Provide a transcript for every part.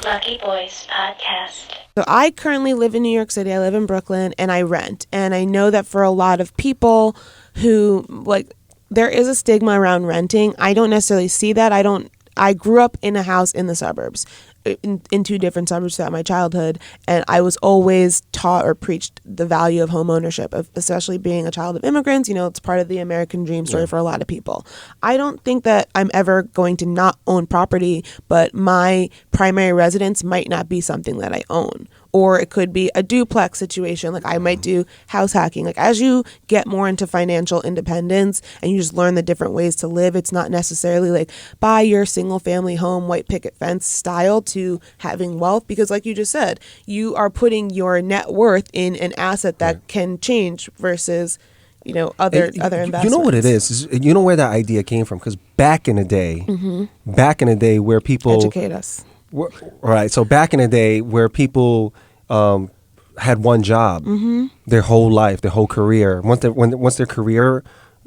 Lucky Boys Podcast. So I currently live in New York City. I live in Brooklyn and I rent. And I know that for a lot of people who there is a stigma around renting. I don't necessarily see that. I grew up in a house in the suburbs, in two different suburbs throughout my childhood, and I was always taught or preached the value of home ownership, especially being a child of immigrants. It's part of the American dream story for a lot of people. I don't think that I'm ever going to not own property, but my primary residence might not be something that I own. Or it could be a duplex situation. Like I might do house hacking. Like as you get more into financial independence and you just learn the different ways to live, it's not necessarily like buy your single family home, white picket fence style to having wealth. Because like you just said, you are putting your net worth in an asset that can change versus, other investments. You know what it is? You know where that idea came from? Because back in the day where people... Educate us. Right. So back in the day where people had one job their whole life, their whole career. Once their career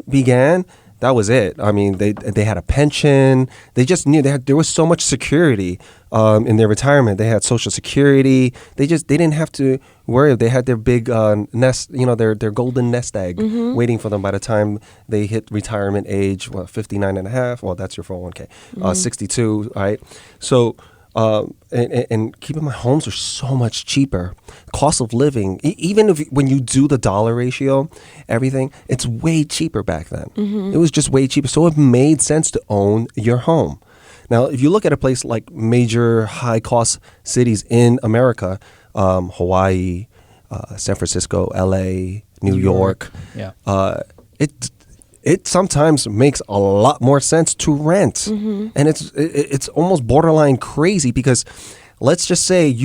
began, that was it. I mean, they had a pension. They just knew there was so much security in their retirement. They had Social Security. They didn't have to worry. They had their big nest, their golden nest egg waiting for them by the time they hit retirement age. 59 and a half. Well, that's your 401k. 62. Right. So. And keep in mind, homes are so much cheaper. Cost of living, even when you do the dollar ratio, everything, it's way cheaper back then. It was just way cheaper. So it made sense to own your home. Now, if you look at a place like major high cost cities in America, Hawaii, San Francisco, LA, New York. It sometimes makes a lot more sense to rent. And it's almost borderline crazy because let's just say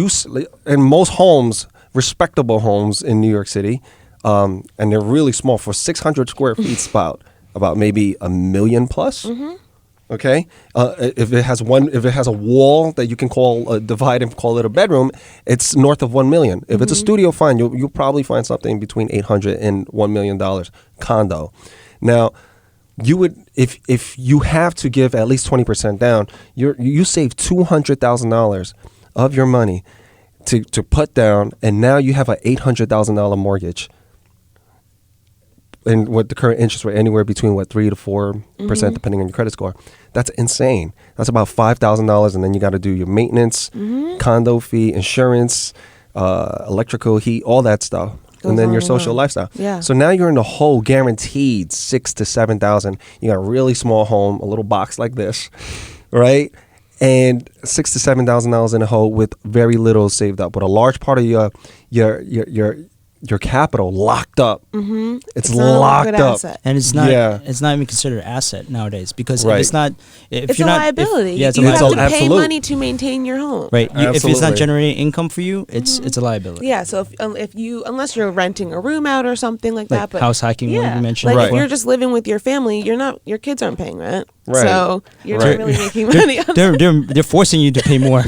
in most homes, respectable homes in New York City, and they're really small, for 600 square feet, it's about maybe $1 million plus. Okay, if it has a wall that you can divide and call it a bedroom, it's north of $1 million. If it's a studio, fine, you'll probably find something between $800 and $1 million condo. Now, you would if you have to give at least 20% down, you save $200,000 of your money to put down, and now you have an $800,000 mortgage. And what the current interest rate, anywhere between 3 to 4%, depending on your credit score. That's insane. That's about $5,000, and then you got to do your maintenance, condo fee, insurance, electrical, heat, all that stuff. And then your social lifestyle. Yeah. So now you're in the hole guaranteed $6,000 to $7,000. You got a really small home, a little box like this, right? And $6,000 to $7,000 in a hole with very little saved up, but a large part of your capital locked up. It's locked up, asset. And it's not even considered an asset nowadays because if it's not, it's a liability. You have to pay money to maintain your home. Right. If it's not generating income for you, it's a liability. Yeah. So if you, unless you're renting a room out or something like that, but house hacking, you mentioned. If you're just living with your family, your kids aren't paying rent. Right. So you're not really making money. They're forcing you to pay more.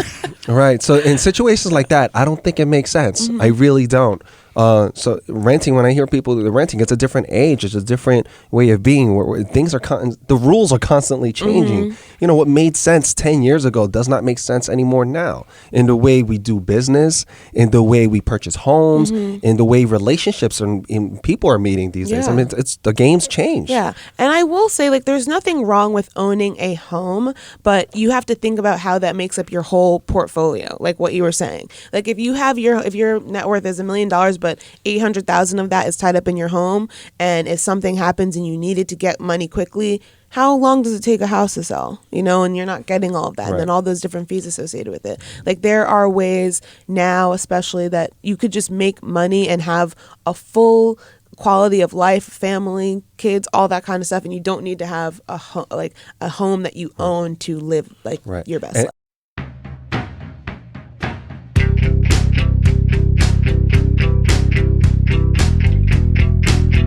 Right. So in situations like that, I don't think it makes sense. I really don't. So renting, when I hear people renting, it's a different age. It's a different way of being where things are, the rules are constantly changing. What made sense 10 years ago does not make sense anymore now in the way we do business, in the way we purchase homes, in the way relationships and people are meeting these days. I mean, it's the game's changed. Yeah. And I will say, there's nothing wrong with owning a home, but you have to think about how that makes up your whole portfolio, like what you were saying. Like if your net worth is $1 million, but 800,000 of that is tied up in your home, and if something happens and you needed to get money quickly, how long does it take a house to sell? And you're not getting all of that, and then all those different fees associated with it. Like there are ways now, especially, that you could just make money and have a full quality of life, family, kids, all that kind of stuff, and you don't need to have a home that you own to live your best life.